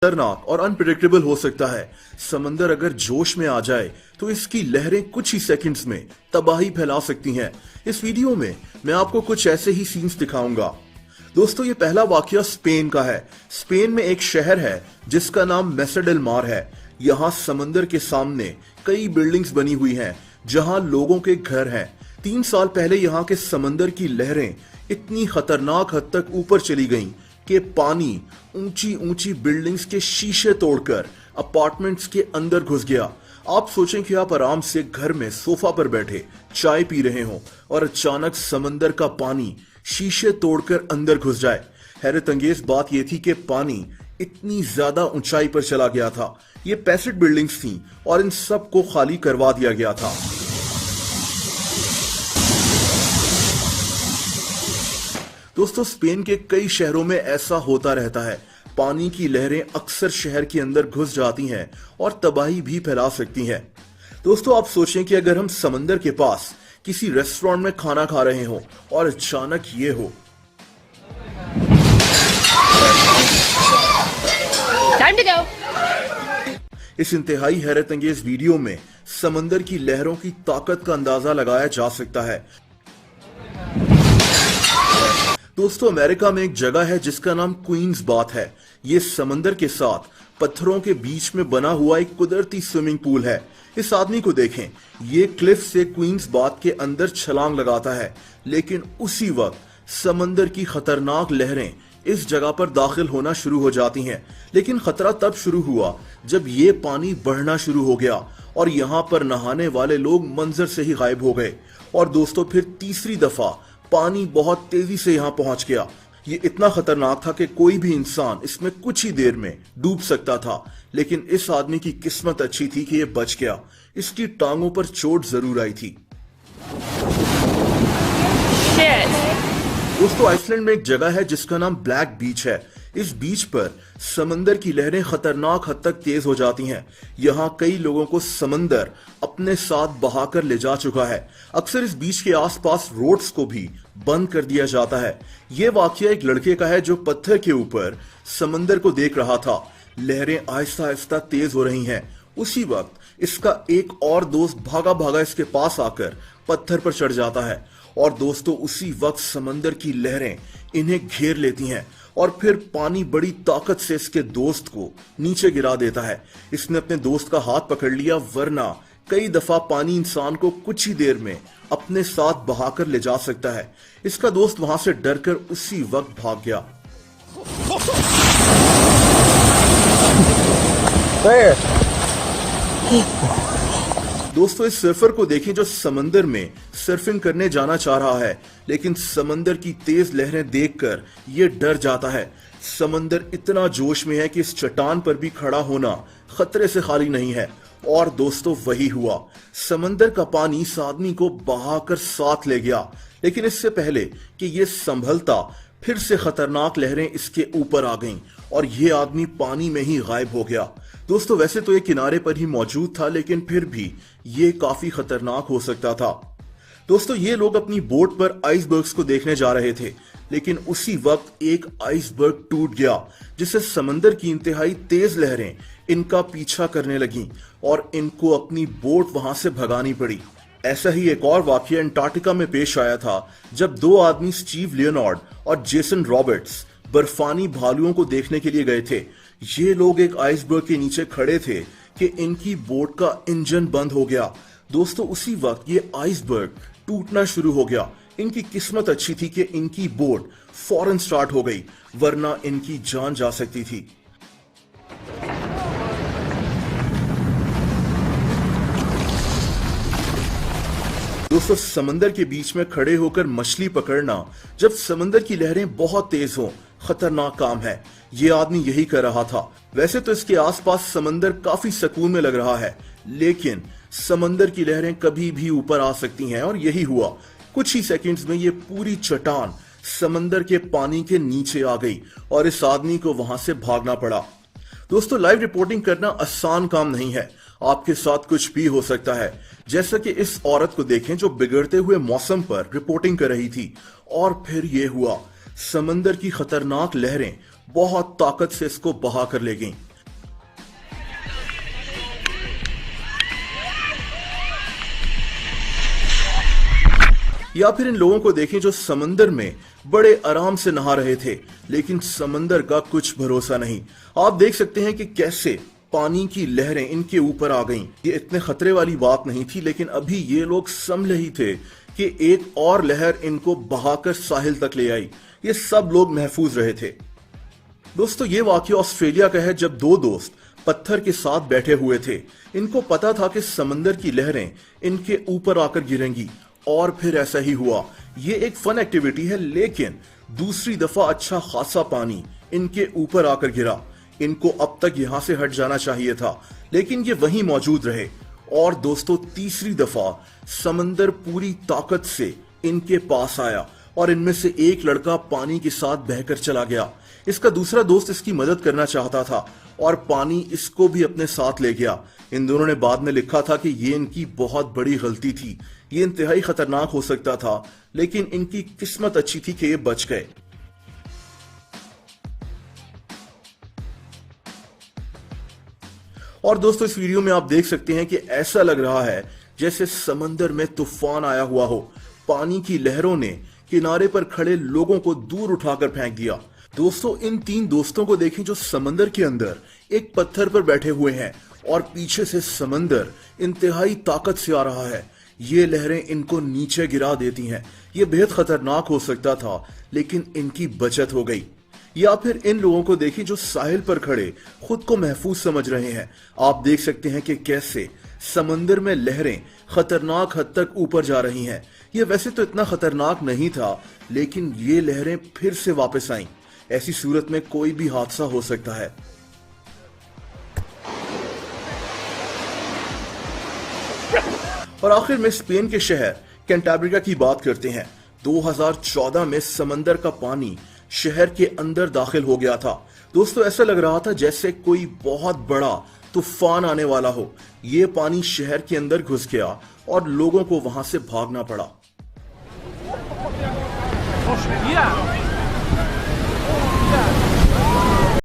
खतरनाक और अनप्रिडिक्टेबल हो सकता है। समंदर अगर जोश में आ जाए तो इसकी लहरें कुछ ही सेकंड्स में तबाही फैला सकती हैं। इस वीडियो में मैं आपको कुछ ऐसे ही सीन्स दिखाऊंगा। दोस्तों, ये पहला वाकया स्पेन का है। स्पेन में एक शहर है जिसका नाम मेसा डेल मार है। यहाँ समंदर के सामने कई बिल्डिंग्स बनी हुई हैं जहाँ लोगों के घर हैं। 3 साल पहले यहाँ के समंदर की लहरें इतनी खतरनाक हद तक ऊपर चली गईं कि पानी ऊंची ऊंची बिल्डिंग्स के शीशे तोड़कर अपार्टमेंट्स के अंदर घुस गया। आप सोचें कि आप आराम से घर में सोफा पर बैठे चाय पी रहे हो और अचानक समंदर का पानी शीशे तोड़कर अंदर घुस जाए। हैरत अंगेज बात यह थी कि पानी इतनी ज्यादा ऊंचाई पर चला गया था। ये 65 बिल्डिंग्स थीं और इन सब को खाली करवा दिया गया था। दोस्तों, स्पेन के कई शहरों में ऐसा होता रहता है। पानी की लहरें अक्सर शहर के अंदर घुस जाती हैं और तबाही भी फैला सकती हैं। दोस्तों, आप सोचें कि अगर हम समंदर के पास किसी रेस्टोरेंट में खाना खा रहे हो और अचानक ये हो। Time to go. इस इंतहाई हैरत अंगेज वीडियो में समंदर की लहरों की ताकत का अंदाजा लगाया जा सकता है। दोस्तों, अमेरिका में एक जगह है जिसका नाम क्वींस बाथ है। ये समंदर के साथ पत्थरों के बीच में बना हुआ एक कुदरती स्विमिंग पूल है। इस आदमी को देखें, ये क्लिफ से क्वींस बाथ के अंदर छलांग लगाता है, लेकिन उसी वक्त समंदर की खतरनाक लहरें इस जगह पर दाखिल होना शुरू हो जाती हैं। लेकिन खतरा तब शुरू हुआ जब ये पानी बढ़ना शुरू हो गया और यहाँ पर नहाने वाले लोग मंजर से ही गायब हो गए। और दोस्तों, फिर तीसरी दफा पानी बहुत तेजी से यहाँ पहुंच गया। ये इतना खतरनाक था कि कोई भी इंसान इसमें कुछ ही देर में डूब सकता था। लेकिन इस आदमी की किस्मत अच्छी थी कि ये बच गया। इसकी टांगों पर चोट जरूर आई थी। दोस्तों, आइसलैंड में एक जगह है जिसका नाम ब्लैक बीच है। इस बीच पर समंदर की लहरें खतरनाक हद तक तेज हो जाती हैं। यहाँ कई लोगों को समंदर अपने साथ बहाकर ले जा चुका है। अक्सर इस बीच के आसपास रोड्स को भी बंद कर दिया जाता है। ये वाकया एक लड़के का है जो पत्थर के ऊपर समंदर को देख रहा था। लहरें आहिस्ता आहिस्ता तेज हो रही हैं। उसी वक्त इसका एक और दोस्त भागा भागा इसके पास आकर पत्थर पर चढ़ जाता है। और दोस्तों, उसी वक्त समंदर की लहरें इन्हें घेर लेती हैं और फिर पानी बड़ी ताकत से इसके दोस्त को नीचे गिरा देता है। इसने अपने दोस्त का हाथ पकड़ लिया, वरना कई दफा पानी इंसान को कुछ ही देर में अपने साथ बहाकर ले जा सकता है। इसका दोस्त वहां से डरकर उसी वक्त भाग गया। दोस्तों, इस सर्फर को देखें जो समंदर में सर्फिंग करने जाना चाह रहा है, लेकिन समंदर की तेज लहरें देखकर यह डर जाता है। समंदर इतना जोश में है कि इस चट्टान पर भी खड़ा होना खतरे से खाली नहीं है। और दोस्तों, वही हुआ। समंदर का पानी इस आदमी को बहाकर साथ ले गया। लेकिन इससे पहले कि यह संभलता, फिर से खतरनाक लहरें इसके ऊपर आ गईं और यह आदमी पानी में ही गायब हो गया। दोस्तों, वैसे तो ये किनारे पर ही मौजूद था, लेकिन फिर भी ये काफी खतरनाक हो सकता था। दोस्तों, ये लोग अपनी बोट पर आइसबर्ग्स को देखने जा रहे थे, लेकिन उसी वक्त एक आइसबर्ग टूट गया, जिससे समंदर की इंतहाई तेज लहरें इनका पीछा करने लगीं और इनको अपनी बोट वहां से भगानी पड़ी। ऐसा ही एक और वाकया अंटार्कटिका में पेश आया था, जब 2 आदमी स्टीव लियोनार्ड और जेसन रॉबर्ट्स बर्फानी भालुओं को देखने के लिए गए थे। ये लोग एक आइसबर्ग के नीचे खड़े थे कि इनकी बोट का इंजन बंद हो गया। दोस्तों, उसी वक्त ये आइसबर्ग टूटना शुरू हो गया। इनकी किस्मत अच्छी थी कि इनकी बोट फौरन स्टार्ट हो गई, वरना इनकी जान जा सकती थी। दोस्तों, समंदर के बीच में खड़े होकर मछली पकड़ना जब समंदर की लहरें बहुत तेज हों, खतरनाक काम है। ये आदमी यही कर रहा था। वैसे तो इसके आसपास समंदर काफी सुकून में लग रहा है, लेकिन समंदर की लहरें कभी भी ऊपर आ सकती हैं और यही हुआ। कुछ ही सेकंड्स में ये पूरी चट्टान समंदर के पानी के नीचे आ गई और इस आदमी को वहां से भागना पड़ा। दोस्तों, लाइव रिपोर्टिंग करना आसान काम नहीं है। आपके साथ कुछ भी हो सकता है। जैसा कि इस औरत को देखें जो बिगड़ते हुए मौसम पर रिपोर्टिंग कर रही थी, और फिर यह हुआ। समंदर की खतरनाक लहरें बहुत ताकत से इसको बहा कर ले गईं। या फिर इन लोगों को देखें जो समंदर में बड़े आराम से नहा रहे थे, लेकिन समंदर का कुछ भरोसा नहीं। आप देख सकते हैं कि कैसे पानी की लहरें इनके ऊपर आ गईं। ये इतने खतरे वाली बात नहीं थी, लेकिन अभी ये लोग समझ ही थे कि एक और लहर इनको बहाकर साहिल तक ले आई। ये सब लोग महफूज रहे थे। दोस्तों, ये वाकया ऑस्ट्रेलिया का है, जब दो दोस्त पत्थर के साथ बैठे हुए थे। इनको पता था कि समंदर की लहरें इनके ऊपर आकर गिरेंगी, और फिर ऐसा ही हुआ। ये एक फन एक्टिविटी है, लेकिन दूसरी दफा अच्छा खासा पानी इनके ऊपर आकर गिरा। इनको अब तक यहां से हट जाना चाहिए था, लेकिन ये वहीं मौजूद रहे। और दोस्तों, तीसरी दफा समंदर पूरी ताकत से इनके पास आया और इनमें से एक लड़का पानी के साथ बहकर चला गया। इसका दूसरा दोस्त इसकी मदद करना चाहता था और पानी इसको भी अपने साथ ले गया। इन दोनों ने बाद में लिखा था कि ये इनकी बहुत बड़ी गलती थी, ये इंतहाई खतरनाक हो सकता था, लेकिन इनकी किस्मत अच्छी थी कि ये बच गए। और दोस्तों, इस वीडियो में आप देख सकते हैं कि ऐसा लग रहा है जैसे समंदर में तूफान आया हुआ हो। पानी की लहरों ने किनारे पर खड़े लोगों को दूर उठाकर फेंक दिया। दोस्तों, इन तीन दोस्तों को देखें जो समंदर के अंदर एक पत्थर पर बैठे हुए हैं और पीछे से समंदर इंतहाई ताकत से आ रहा है। ये लहरें इनको नीचे गिरा देती हैं। ये बेहद खतरनाक हो सकता था, लेकिन इनकी बचत हो गई। या फिर इन लोगों को देखिए जो साहिल पर खड़े खुद को महफूज समझ रहे हैं। आप देख सकते हैं कि कैसे समंदर में लहरें खतरनाक हद तक ऊपर जा रही हैं। ये वैसे तो इतना खतरनाक नहीं था, लेकिन ये लहरें फिर से वापस आईं। ऐसी सूरत में कोई भी हादसा हो सकता है। और आखिर में स्पेन के शहर कैंटाब्रिया की बात करते हैं। 2014 में समंदर का पानी शहर के अंदर दाखिल हो गया था। दोस्तों, ऐसा लग रहा था जैसे कोई बहुत बड़ा तूफान आने वाला हो। ये पानी शहर के अंदर घुस गया और लोगों को वहां से भागना पड़ा।